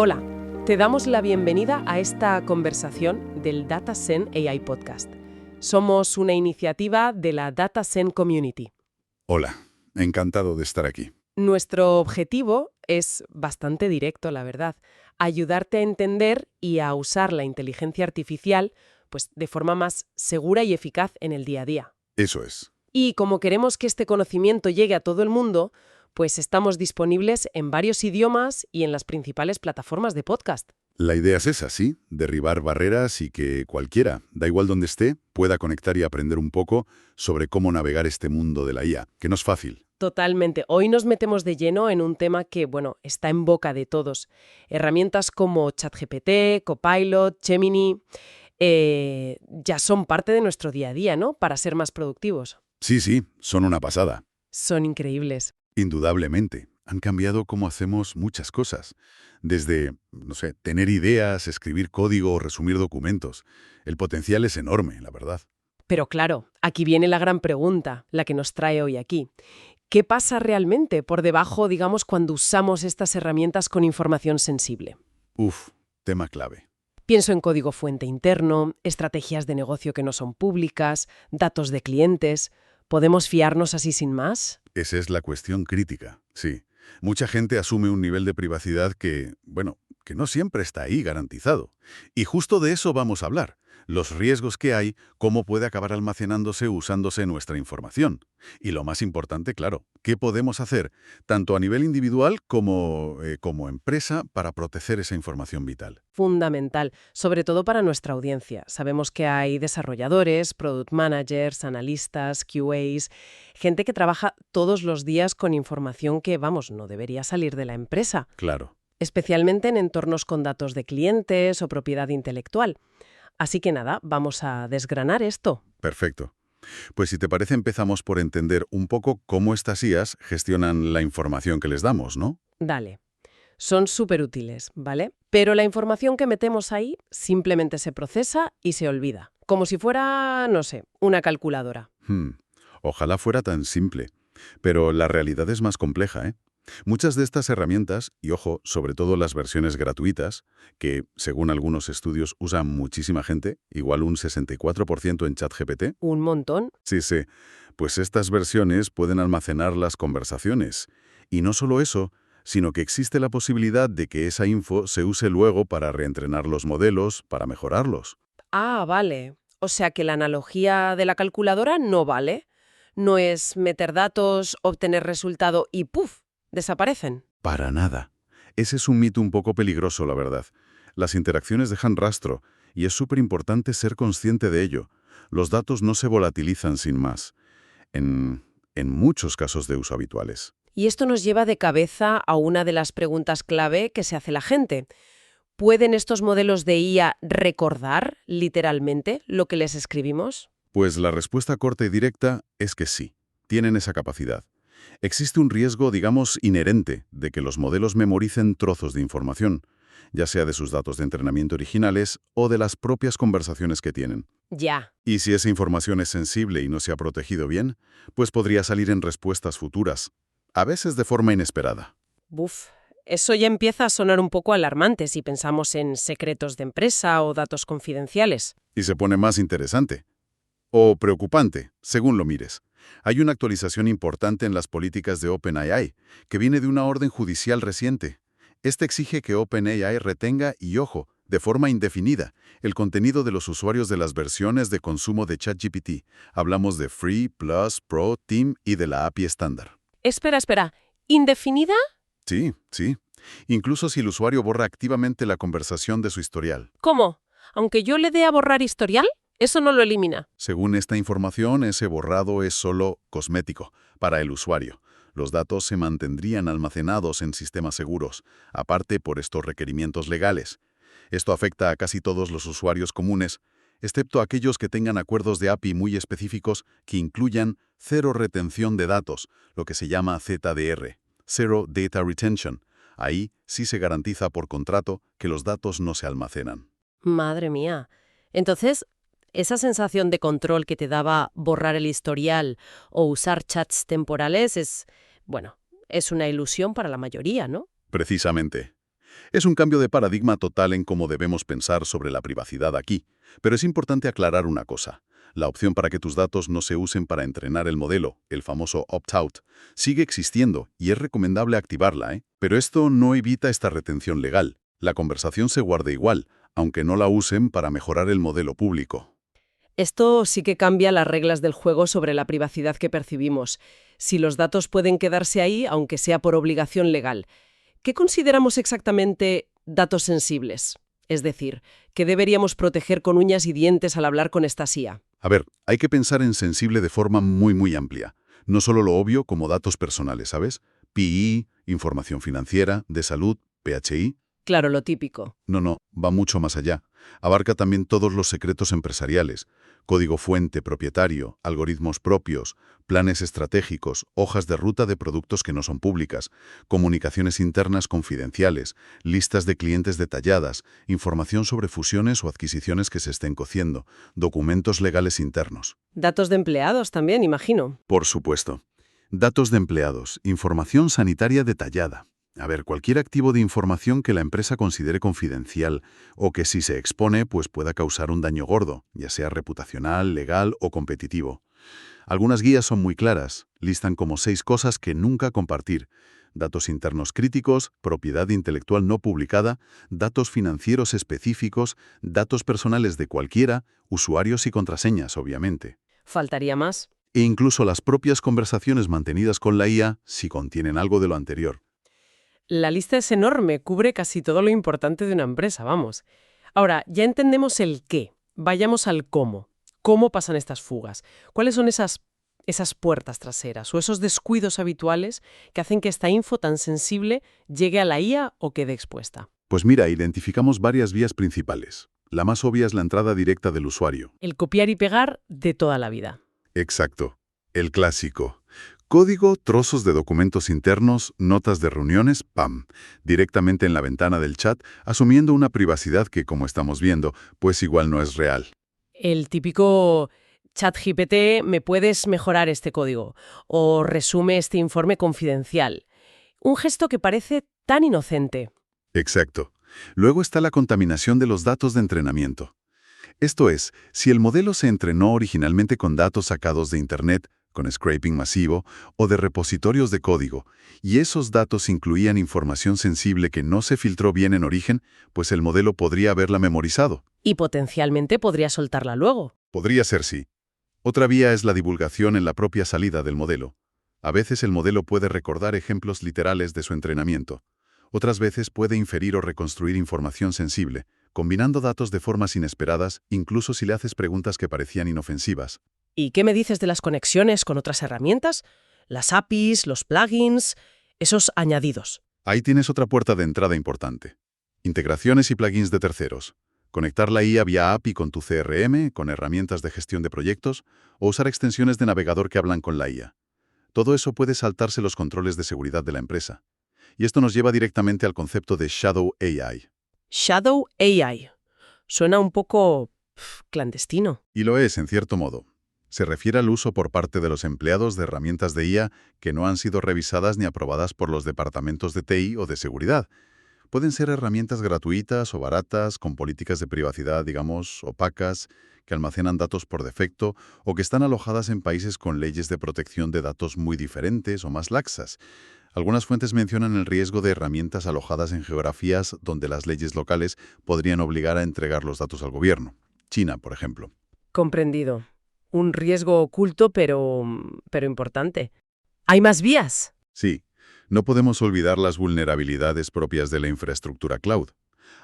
Hola, te damos la bienvenida a esta conversación del DataSen AI Podcast. Somos una iniciativa de la DataSen Community. Hola, encantado de estar aquí. Nuestro objetivo es bastante directo, la verdad: ayudarte a entender y a usar la inteligencia artificial pues, de forma más segura y eficaz en el día a día. Eso es. Y como queremos que este conocimiento llegue a todo el mundo, pues estamos disponibles en varios idiomas y en las principales plataformas de podcast. La idea es esa, sí, derribar barreras y que cualquiera, da igual donde esté, pueda conectar y aprender un poco sobre cómo navegar este mundo de la IA, que no es fácil. Totalmente. Hoy nos metemos de lleno en un tema que, está en boca de todos. Herramientas como ChatGPT, Copilot, Gemini, ya son parte de nuestro día a día, ¿no? Para ser más productivos. Sí, son una pasada. Son increíbles. Indudablemente, han cambiado cómo hacemos muchas cosas. Desde, tener ideas, escribir código o resumir documentos. El potencial es enorme, la verdad. Pero claro, aquí viene la gran pregunta, la que nos trae hoy aquí. ¿Qué pasa realmente por debajo, cuando usamos estas herramientas con información sensible? Tema clave. Pienso en código fuente interno, estrategias de negocio que no son públicas, datos de clientes. ¿Podemos fiarnos así sin más? Esa es la cuestión crítica, sí. Mucha gente asume un nivel de privacidad que no siempre está ahí garantizado. Y justo de eso vamos a hablar. Los riesgos que hay, cómo puede acabar almacenándose usándose nuestra información. Y lo más importante, claro, ¿qué podemos hacer, tanto a nivel individual como empresa, para proteger esa información vital? Fundamental, sobre todo para nuestra audiencia. Sabemos que hay desarrolladores, product managers, analistas, QAs, gente que trabaja todos los días con información que, no debería salir de la empresa. Claro. Especialmente en entornos con datos de clientes o propiedad intelectual. Así que nada, vamos a desgranar esto. Perfecto. Pues si te parece, empezamos por entender un poco cómo estas IAs gestionan la información que les damos, ¿no? Dale. Son súper útiles, ¿vale? Pero la información que metemos ahí simplemente se procesa y se olvida. Como si fuera, una calculadora. Ojalá fuera tan simple. Pero la realidad es más compleja, ¿eh? Muchas de estas herramientas, y ojo, sobre todo las versiones gratuitas, que según algunos estudios usa muchísima gente, igual un 64% en ChatGPT. ¿Un montón? Sí, pues estas versiones pueden almacenar las conversaciones. Y no solo eso, sino que existe la posibilidad de que esa info se use luego para reentrenar los modelos, para mejorarlos. Ah, vale. O sea que la analogía de la calculadora no vale. No es meter datos, obtener resultado y ¡puf!, desaparecen. Para nada. Ese es un mito un poco peligroso, la verdad. Las interacciones dejan rastro, y es súper importante ser consciente de ello. Los datos no se volatilizan sin más, en muchos casos de uso habituales. Y esto nos lleva de cabeza a una de las preguntas clave que se hace la gente. ¿Pueden estos modelos de IA recordar, literalmente, lo que les escribimos? Pues la respuesta corta y directa es que sí, tienen esa capacidad. Existe un riesgo, inherente, de que los modelos memoricen trozos de información, ya sea de sus datos de entrenamiento originales o de las propias conversaciones que tienen. Ya. Y si esa información es sensible y no se ha protegido bien, pues podría salir en respuestas futuras, a veces de forma inesperada. Eso ya empieza a sonar un poco alarmante si pensamos en secretos de empresa o datos confidenciales. Y se pone más interesante. O preocupante, según lo mires. Hay una actualización importante en las políticas de OpenAI, que viene de una orden judicial reciente. Este exige que OpenAI retenga y, ojo, de forma indefinida, el contenido de los usuarios de las versiones de consumo de ChatGPT. Hablamos de Free, Plus, Pro, Team y de la API estándar. Espera. ¿Indefinida? Sí. Incluso si el usuario borra activamente la conversación de su historial. ¿Cómo? ¿Aunque yo le dé a borrar historial? Eso no lo elimina. Según esta información, ese borrado es solo cosmético para el usuario. Los datos se mantendrían almacenados en sistemas seguros, aparte por estos requerimientos legales. Esto afecta a casi todos los usuarios comunes, excepto aquellos que tengan acuerdos de API muy específicos que incluyan cero retención de datos, lo que se llama ZDR, Zero Data Retention. Ahí sí se garantiza por contrato que los datos no se almacenan. Madre mía. Entonces, esa sensación de control que te daba borrar el historial o usar chats temporales es una ilusión para la mayoría, ¿no? Precisamente. Es un cambio de paradigma total en cómo debemos pensar sobre la privacidad aquí, pero es importante aclarar una cosa. La opción para que tus datos no se usen para entrenar el modelo, el famoso opt-out, sigue existiendo y es recomendable activarla, ¿eh? Pero esto no evita esta retención legal. La conversación se guarda igual, aunque no la usen para mejorar el modelo público. Esto sí que cambia las reglas del juego sobre la privacidad que percibimos. Si los datos pueden quedarse ahí, aunque sea por obligación legal. ¿Qué consideramos exactamente datos sensibles? Es decir, ¿qué deberíamos proteger con uñas y dientes al hablar con esta IA? A ver, hay que pensar en sensible de forma muy amplia. No solo lo obvio como datos personales, ¿sabes? PI, información financiera, de salud, PHI. Claro, lo típico. No, va mucho más allá. Abarca también todos los secretos empresariales, código fuente propietario, algoritmos propios, planes estratégicos, hojas de ruta de productos que no son públicas, comunicaciones internas confidenciales, listas de clientes detalladas, información sobre fusiones o adquisiciones que se estén cociendo, documentos legales internos. Datos de empleados también, imagino. Por supuesto. Datos de empleados, información sanitaria detallada. A ver, cualquier activo de información que la empresa considere confidencial o que si se expone pues pueda causar un daño gordo, ya sea reputacional, legal o competitivo. Algunas guías son muy claras, listan como 6 cosas que nunca compartir. Datos internos críticos, propiedad intelectual no publicada, datos financieros específicos, datos personales de cualquiera, usuarios y contraseñas, obviamente. Faltaría más. E incluso las propias conversaciones mantenidas con la IA si contienen algo de lo anterior. La lista es enorme, cubre casi todo lo importante de una empresa, vamos. Ahora, ya entendemos el qué. Vayamos al cómo. ¿Cómo pasan estas fugas? ¿Cuáles son esas puertas traseras o esos descuidos habituales que hacen que esta info tan sensible llegue a la IA o quede expuesta? Pues mira, identificamos varias vías principales. La más obvia es la entrada directa del usuario. El copiar y pegar de toda la vida. Exacto. El clásico. Código, trozos de documentos internos, notas de reuniones, ¡pam!, directamente en la ventana del chat, asumiendo una privacidad que, como estamos viendo, pues igual no es real. El típico ChatGPT, ¿me puedes mejorar este código? O resume este informe confidencial. Un gesto que parece tan inocente. Exacto. Luego está la contaminación de los datos de entrenamiento. Esto es, si el modelo se entrenó originalmente con datos sacados de Internet, con scraping masivo, o de repositorios de código, y esos datos incluían información sensible que no se filtró bien en origen, pues el modelo podría haberla memorizado. Y potencialmente podría soltarla luego. Podría ser sí. Otra vía es la divulgación en la propia salida del modelo. A veces el modelo puede recordar ejemplos literales de su entrenamiento. Otras veces puede inferir o reconstruir información sensible, combinando datos de formas inesperadas, incluso si le haces preguntas que parecían inofensivas. ¿Y qué me dices de las conexiones con otras herramientas? Las APIs, los plugins, esos añadidos. Ahí tienes otra puerta de entrada importante. Integraciones y plugins de terceros. Conectar la IA vía API con tu CRM, con herramientas de gestión de proyectos, o usar extensiones de navegador que hablan con la IA. Todo eso puede saltarse los controles de seguridad de la empresa. Y esto nos lleva directamente al concepto de Shadow AI. Shadow AI. Suena un poco clandestino. Y lo es, en cierto modo. Se refiere al uso por parte de los empleados de herramientas de IA que no han sido revisadas ni aprobadas por los departamentos de TI o de seguridad. Pueden ser herramientas gratuitas o baratas, con políticas de privacidad, digamos, opacas, que almacenan datos por defecto o que están alojadas en países con leyes de protección de datos muy diferentes o más laxas. Algunas fuentes mencionan el riesgo de herramientas alojadas en geografías donde las leyes locales podrían obligar a entregar los datos al gobierno. China, por ejemplo. Comprendido. Un riesgo oculto, pero importante. ¿Hay más vías? Sí, no podemos olvidar las vulnerabilidades propias de la infraestructura cloud.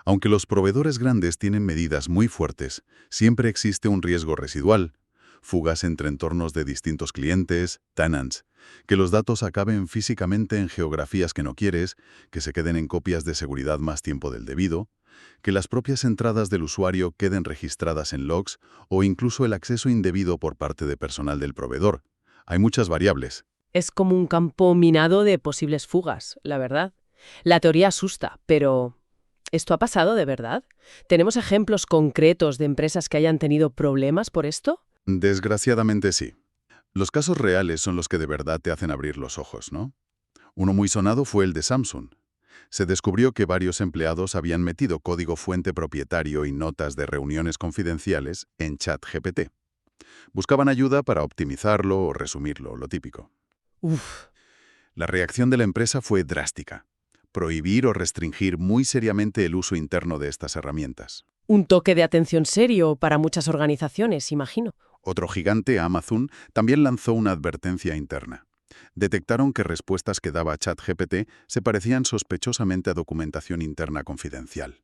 Aunque los proveedores grandes tienen medidas muy fuertes, siempre existe un riesgo residual, fugas entre entornos de distintos clientes, tenants, que los datos acaben físicamente en geografías que no quieres, que se queden en copias de seguridad más tiempo del debido, que las propias entradas del usuario queden registradas en logs o incluso el acceso indebido por parte de personal del proveedor. Hay muchas variables. Es como un campo minado de posibles fugas, la verdad. La teoría asusta, pero ¿esto ha pasado de verdad? ¿Tenemos ejemplos concretos de empresas que hayan tenido problemas por esto? Desgraciadamente sí. Los casos reales son los que de verdad te hacen abrir los ojos, ¿no? Uno muy sonado fue el de Samsung. Se descubrió que varios empleados habían metido código fuente propietario y notas de reuniones confidenciales en ChatGPT. Buscaban ayuda para optimizarlo o resumirlo, lo típico. Uf, La reacción de la empresa fue drástica. Prohibir o restringir muy seriamente el uso interno de estas herramientas. un toque de atención serio para muchas organizaciones, imagino. Otro gigante, Amazon, también lanzó una advertencia interna. Detectaron que respuestas que daba ChatGPT se parecían sospechosamente a documentación interna confidencial.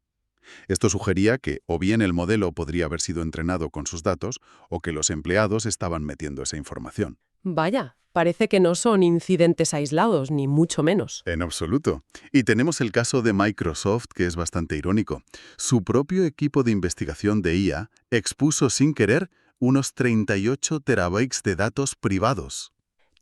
Esto sugería que o bien el modelo podría haber sido entrenado con sus datos o que los empleados estaban metiendo esa información. Vaya, parece que no son incidentes aislados, ni mucho menos. En absoluto. Y tenemos el caso de Microsoft, que es bastante irónico. Su propio equipo de investigación de IA expuso sin querer unos 38 terabytes de datos privados.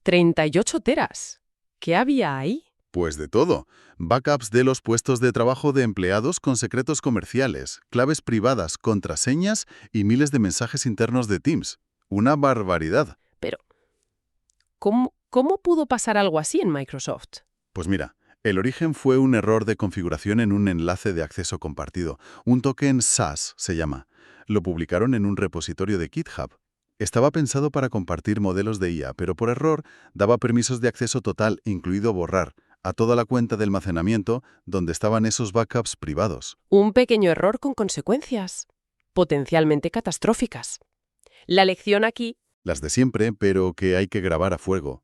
38 teras. ¿Qué había ahí? Pues de todo. Backups de los puestos de trabajo de empleados con secretos comerciales, claves privadas, contraseñas y miles de mensajes internos de Teams. Una barbaridad. Pero, ¿cómo pudo pasar algo así en Microsoft? Pues mira, el origen fue un error de configuración en un enlace de acceso compartido. Un token SAS se llama. Lo publicaron en un repositorio de GitHub. Estaba pensado para compartir modelos de IA, pero por error daba permisos de acceso total, incluido borrar, a toda la cuenta de almacenamiento donde estaban esos backups privados. Un pequeño error con consecuencias potencialmente catastróficas. La lección aquí, Las de siempre, pero que hay que grabar a fuego.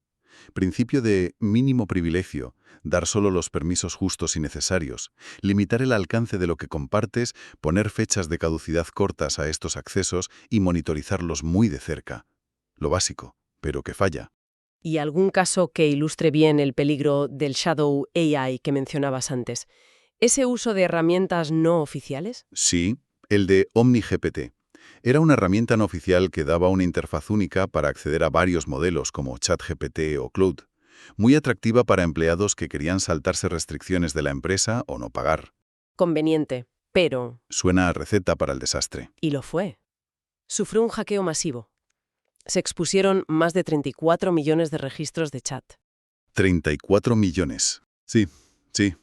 Principio de mínimo privilegio, dar solo los permisos justos y necesarios, limitar el alcance de lo que compartes, poner fechas de caducidad cortas a estos accesos y monitorizarlos muy de cerca. Lo básico, pero que falla. y algún caso que ilustre bien el peligro del Shadow AI que mencionabas antes. ¿Ese uso de herramientas no oficiales? Sí, el de OmniGPT. Era una herramienta no oficial que daba una interfaz única para acceder a varios modelos como ChatGPT o Claude. Muy atractiva para empleados que querían saltarse restricciones de la empresa o no pagar. Conveniente, pero... Suena a receta para el desastre. Y lo fue. Sufrió un hackeo masivo. Se expusieron más de 34 millones de registros de chat. 34 millones. Sí, sí.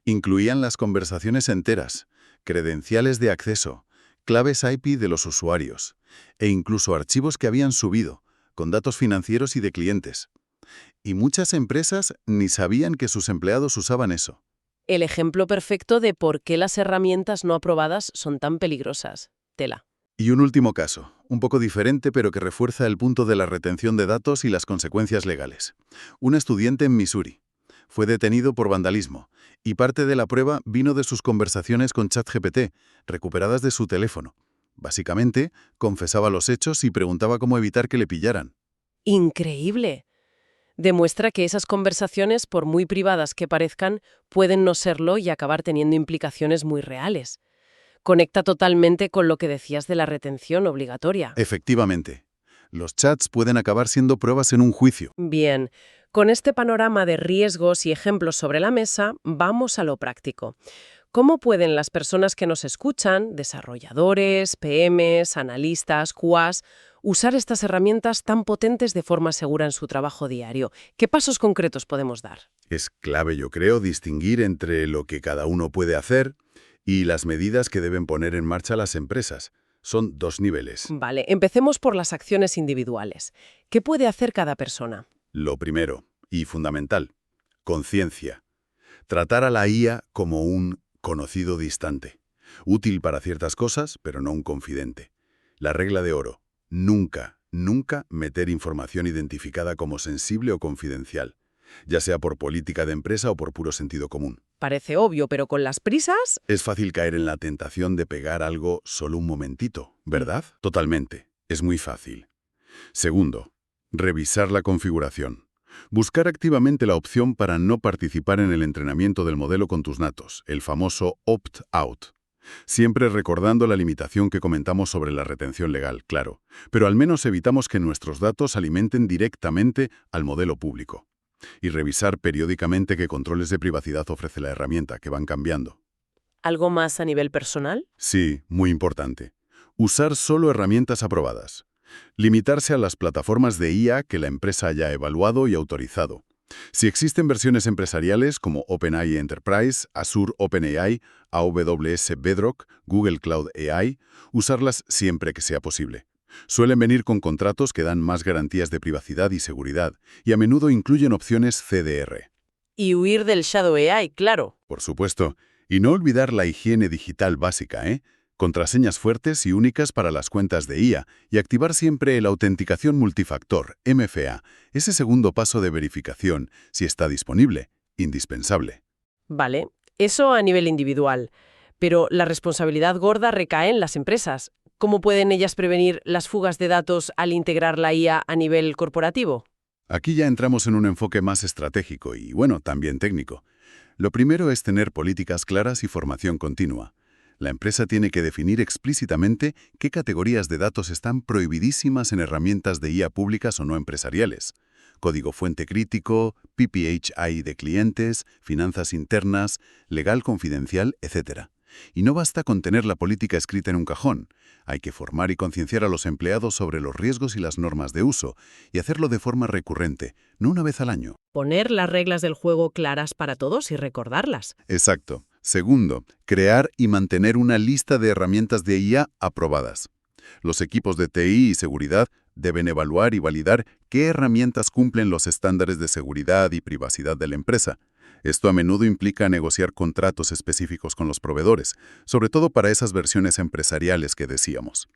Incluían las conversaciones enteras, credenciales de acceso, claves IP de los usuarios, e incluso archivos que habían subido, con datos financieros y de clientes. Y muchas empresas ni sabían que sus empleados usaban eso. El ejemplo perfecto de por qué las herramientas no aprobadas son tan peligrosas. Tela. Y un último caso, un poco diferente pero que refuerza el punto de la retención de datos y las consecuencias legales. Un estudiante en Missouri fue detenido por vandalismo y parte de la prueba vino de sus conversaciones con ChatGPT, recuperadas de su teléfono. Básicamente, confesaba los hechos y preguntaba cómo evitar que le pillaran. ¡Increíble! Demuestra que esas conversaciones, por muy privadas que parezcan, pueden no serlo y acabar teniendo implicaciones muy reales. Conecta totalmente con lo que decías de la retención obligatoria. Efectivamente, los chats pueden acabar siendo pruebas en un juicio. Bien, con este panorama de riesgos y ejemplos sobre la mesa, vamos a lo práctico. ¿Cómo pueden las personas que nos escuchan, desarrolladores, PMs, analistas, QAs, usar estas herramientas tan potentes de forma segura en su trabajo diario? ¿Qué pasos concretos podemos dar? Es clave, yo creo, distinguir entre lo que cada uno puede hacer y las medidas que deben poner en marcha las empresas. Son dos niveles. Vale, empecemos por las acciones individuales. ¿Qué puede hacer cada persona? Lo primero, y fundamental, conciencia. Tratar a la IA como un conocido distante. Útil para ciertas cosas, pero no un confidente. La regla de oro. Nunca, nunca meter información identificada como sensible o confidencial, ya sea por política de empresa o por puro sentido común. Parece obvio, pero con las prisas... Es fácil caer en la tentación de pegar algo solo un momentito, ¿verdad? Totalmente. Es muy fácil. Segundo, revisar la configuración. Buscar activamente la opción para no participar en el entrenamiento del modelo con tus datos, el famoso opt-out. Siempre recordando la limitación que comentamos sobre la retención legal, claro, pero al menos evitamos que nuestros datos alimenten directamente al modelo público. Y revisar periódicamente qué controles de privacidad ofrece la herramienta, que van cambiando. ¿Algo más a nivel personal? Sí, muy importante. Usar solo herramientas aprobadas. Limitarse a las plataformas de IA que la empresa haya evaluado y autorizado. Si existen versiones empresariales como OpenAI Enterprise, Azure OpenAI, AWS Bedrock, Google Cloud AI, usarlas siempre que sea posible. Suelen venir con contratos que dan más garantías de privacidad y seguridad, y a menudo incluyen opciones CDR. Y huir del Shadow AI, claro. Por supuesto, y no olvidar la higiene digital básica, ¿eh? Contraseñas fuertes y únicas para las cuentas de IA, y activar siempre la autenticación multifactor, MFA, ese segundo paso de verificación, si está disponible, indispensable. Vale, eso a nivel individual. Pero la responsabilidad gorda recae en las empresas. ¿Cómo pueden ellas prevenir las fugas de datos al integrar la IA a nivel corporativo? Aquí ya entramos en un enfoque más estratégico y, bueno, también técnico. Lo primero es tener políticas claras y formación continua. La empresa tiene que definir explícitamente qué categorías de datos están prohibidísimas en herramientas de IA públicas o no empresariales. Código fuente crítico, PPHI de clientes, finanzas internas, legal confidencial, etc. Y no basta con tener la política escrita en un cajón. Hay que formar y concienciar a los empleados sobre los riesgos y las normas de uso, y hacerlo de forma recurrente, no una vez al año. Poner las reglas del juego claras para todos y recordarlas. Exacto. Segundo, crear y mantener una lista de herramientas de IA aprobadas. Los equipos de TI y seguridad deben evaluar y validar qué herramientas cumplen los estándares de seguridad y privacidad de la empresa. Esto a menudo implica negociar contratos específicos con los proveedores, sobre todo para esas versiones empresariales que decíamos.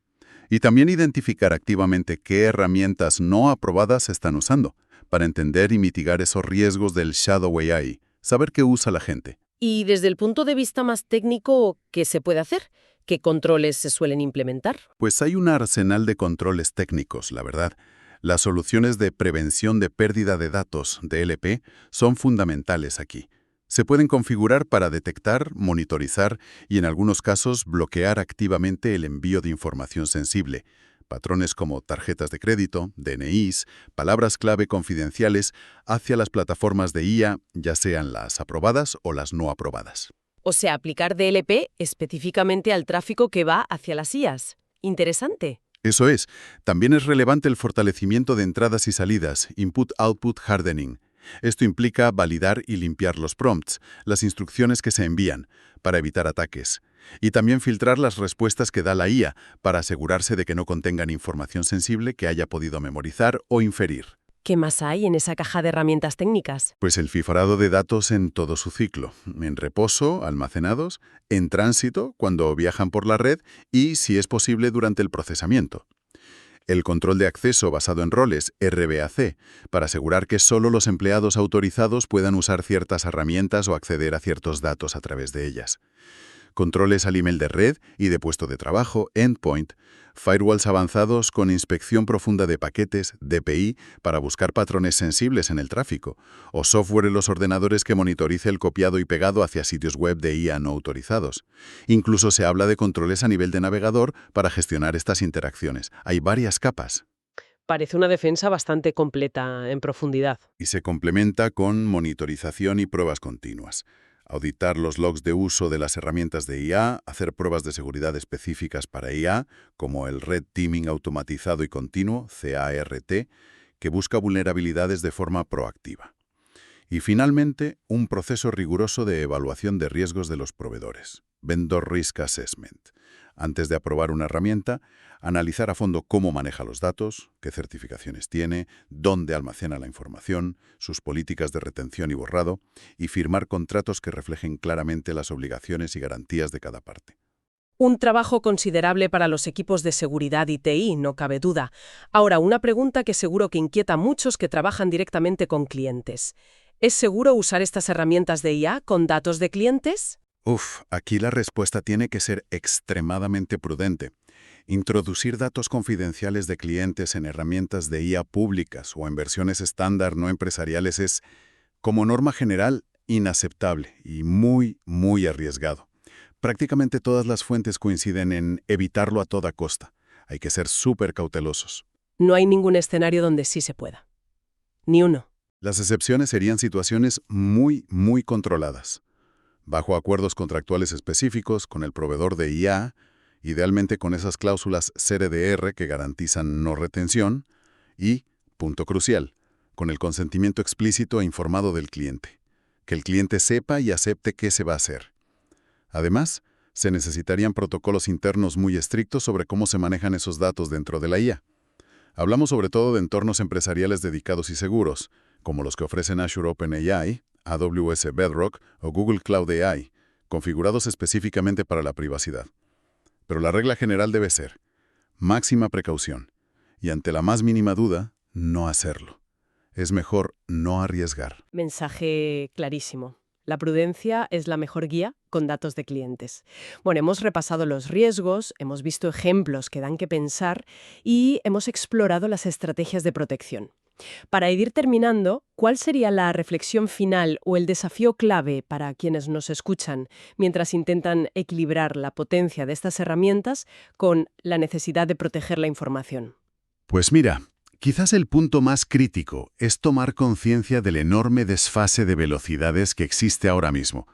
Y también identificar activamente qué herramientas no aprobadas se están usando, para entender y mitigar esos riesgos del Shadow AI, saber qué usa la gente. Y desde el punto de vista más técnico, ¿qué se puede hacer? ¿Qué controles se suelen implementar? Pues hay un arsenal de controles técnicos, la verdad. Las soluciones de prevención de pérdida de datos, DLP, son fundamentales aquí. Se pueden configurar para detectar, monitorizar y en algunos casos bloquear activamente el envío de información sensible. Patrones como tarjetas de crédito, DNIs, palabras clave confidenciales hacia las plataformas de IA, ya sean las aprobadas o las no aprobadas. O sea, aplicar DLP específicamente al tráfico que va hacia las IAs. Interesante. Eso es. También es relevante el fortalecimiento de entradas y salidas, Input-Output Hardening. Esto implica validar y limpiar los prompts, las instrucciones que se envían, para evitar ataques. Y también filtrar las respuestas que da la IA, para asegurarse de que no contengan información sensible que haya podido memorizar o inferir. ¿Qué más hay en esa caja de herramientas técnicas? Pues el cifrado de datos en todo su ciclo, en reposo, almacenados, en tránsito, cuando viajan por la red y, si es posible, durante el procesamiento. El control de acceso basado en roles, RBAC, para asegurar que solo los empleados autorizados puedan usar ciertas herramientas o acceder a ciertos datos a través de ellas. Controles al email de red y de puesto de trabajo, endpoint, firewalls avanzados con inspección profunda de paquetes, DPI, para buscar patrones sensibles en el tráfico, o software en los ordenadores que monitorice el copiado y pegado hacia sitios web de IA no autorizados. Incluso se habla de controles a nivel de navegador para gestionar estas interacciones. Hay varias capas. Parece una defensa bastante completa en profundidad. Y se complementa con monitorización y pruebas continuas. Auditar los logs de uso de las herramientas de IA, hacer pruebas de seguridad específicas para IA, como el Red Teaming automatizado y continuo, CART, que busca vulnerabilidades de forma proactiva. Y finalmente, un proceso riguroso de evaluación de riesgos de los proveedores, Vendor Risk Assessment. Antes de aprobar una herramienta, analizar a fondo cómo maneja los datos, qué certificaciones tiene, dónde almacena la información, sus políticas de retención y borrado, y firmar contratos que reflejen claramente las obligaciones y garantías de cada parte. Un trabajo considerable para los equipos de seguridad y TI, no cabe duda. Ahora, una pregunta que seguro que inquieta a muchos que trabajan directamente con clientes. ¿Es seguro usar estas herramientas de IA con datos de clientes? Aquí la respuesta tiene que ser extremadamente prudente. Introducir datos confidenciales de clientes en herramientas de IA públicas o en versiones estándar no empresariales es, como norma general, inaceptable y muy arriesgado. Prácticamente todas las fuentes coinciden en evitarlo a toda costa. Hay que ser súper cautelosos. No hay ningún escenario donde sí se pueda. Ni uno. Las excepciones serían situaciones muy controladas. Bajo acuerdos contractuales específicos con el proveedor de IA, idealmente con esas cláusulas CRDR que garantizan no retención, y, punto crucial, con el consentimiento explícito e informado del cliente. Que el cliente sepa y acepte qué se va a hacer. Además, se necesitarían protocolos internos muy estrictos sobre cómo se manejan esos datos dentro de la IA. Hablamos sobre todo de entornos empresariales dedicados y seguros, como los que ofrecen Azure OpenAI, AWS Bedrock o Google Cloud AI, configurados específicamente para la privacidad. Pero la regla general debe ser máxima precaución y ante la más mínima duda, no hacerlo. Es mejor no arriesgar. Mensaje clarísimo. La prudencia es la mejor guía con datos de clientes. Bueno, hemos repasado los riesgos, hemos visto ejemplos que dan que pensar y hemos explorado las estrategias de protección. Para ir terminando, ¿cuál sería la reflexión final o el desafío clave para quienes nos escuchan mientras intentan equilibrar la potencia de estas herramientas con la necesidad de proteger la información? Pues mira, quizás el punto más crítico es tomar conciencia del enorme desfase de velocidades que existe ahora mismo.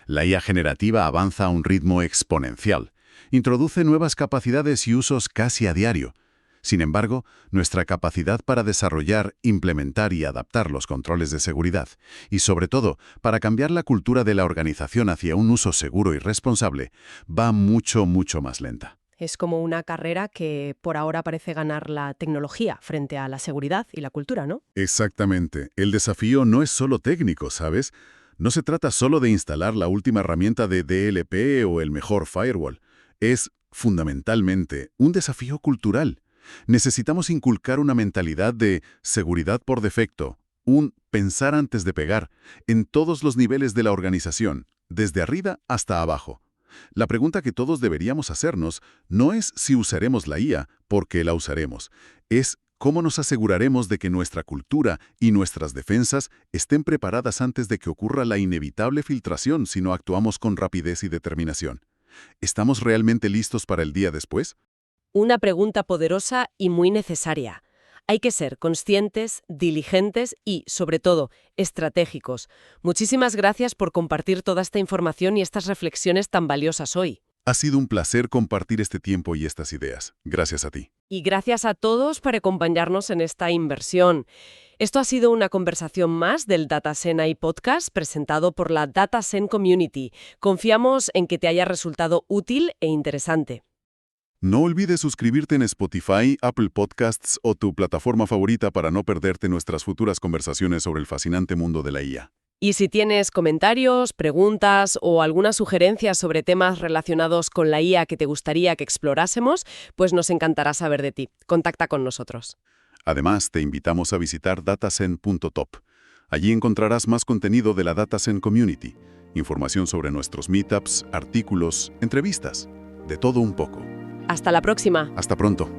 La IA generativa avanza a un ritmo exponencial, introduce nuevas capacidades y usos casi a diario. Sin embargo, nuestra capacidad para desarrollar, implementar y adaptar los controles de seguridad, y sobre todo, para cambiar la cultura de la organización hacia un uso seguro y responsable, va mucho más lenta. Es como una carrera que por ahora parece ganar la tecnología frente a la seguridad y la cultura, ¿no? Exactamente. El desafío no es solo técnico, ¿sabes? No se trata solo de instalar la última herramienta de DLP o el mejor firewall. Es, fundamentalmente, un desafío cultural. Necesitamos inculcar una mentalidad de seguridad por defecto, un pensar antes de pegar, en todos los niveles de la organización, desde arriba hasta abajo. La pregunta que todos deberíamos hacernos no es si usaremos la IA, porque la usaremos. Es cómo nos aseguraremos de que nuestra cultura y nuestras defensas estén preparadas antes de que ocurra la inevitable filtración si no actuamos con rapidez y determinación. ¿Estamos realmente listos para el día después? Una pregunta poderosa y muy necesaria. Hay que ser conscientes, diligentes y, sobre todo, estratégicos. Muchísimas gracias por compartir toda esta información y estas reflexiones tan valiosas hoy. Ha sido un placer compartir este tiempo y estas ideas. Gracias a ti. Y gracias a todos por acompañarnos en esta inversión. Esto ha sido una conversación más del DataSen AI Podcast presentado por la DataSen Community. Confiamos en que te haya resultado útil e interesante. No olvides suscribirte en Spotify, Apple Podcasts o tu plataforma favorita para no perderte nuestras futuras conversaciones sobre el fascinante mundo de la IA. Y si tienes comentarios, preguntas o alguna sugerencia sobre temas relacionados con la IA que te gustaría que explorásemos, pues nos encantará saber de ti. Contacta con nosotros. Además, te invitamos a visitar datasen.top. Allí encontrarás más contenido de la DataSen Community, información sobre nuestros meetups, artículos, entrevistas, de todo un poco. Hasta la próxima. Hasta pronto.